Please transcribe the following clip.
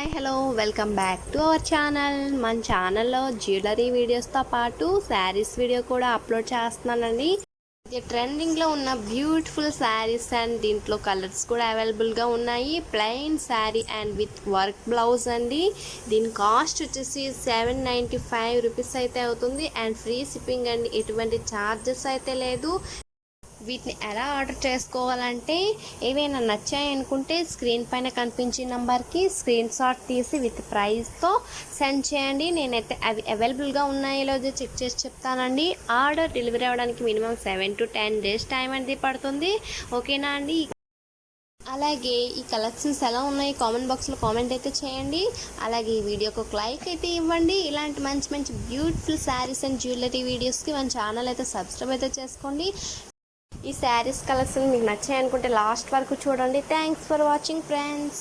Hi hello welcome back to our channel. మన ఛానల్లో jewellery వీడియోస్తో పాటు శారీస్ వీడియో కూడా అప్లోడ్ చేస్తున్నానండి. ఇది ట్రెండింగ్లో ఉన్న బ్యూటిఫుల్ శారీస్ అండ్ దీంట్లో కలర్స్ కూడా అవైలబుల్గా ఉన్నాయి. Plain sari and with work blouse అండి. దీని కాస్ట్ వచ్చేసి 795 రూపీస్ అయితే అవుతుంది అండ్ ఫ్రీ షిప్పింగ్ అండి. ఎటువంటి ఛార్జెస్ అయితే లేదు. వీటిని ఎలా ఆర్డర్ చేసుకోవాలంటే ఏవైనా నచ్చాయి అనుకుంటే స్క్రీన్ పైన కనిపించే నెంబర్కి స్క్రీన్ షాట్ తీసి విత్ ప్రైస్తో సెండ్ చేయండి. నేనైతే అవి అవైలబుల్గా ఉన్నాయో లేదో చెక్ చేసి చెప్తానండి. ఆర్డర్ డెలివరీ అవ్వడానికి మినిమం 7 to 10 days టైం అనేది పడుతుంది. ఓకేనా అండి? అలాగే ఈ కలెక్షన్స్ ఎలా ఉన్నాయి కామెంట్ బాక్స్లో కామెంట్ అయితే చేయండి. అలాగే ఈ వీడియోకి ఒక లైక్ అయితే ఇవ్వండి. ఇలాంటి మంచి మంచి బ్యూటిఫుల్ శారీస్ అండ్ జ్యువెలరీ వీడియోస్కి మన ఛానల్ అయితే సబ్స్క్రైబ్ అయితే చేసుకోండి. ఈ శారీస్ కలెక్షన్ మీకు నచ్చాయి అనుకుంటే లాస్ట్ వరకు చూడండి. Thanks for watching friends.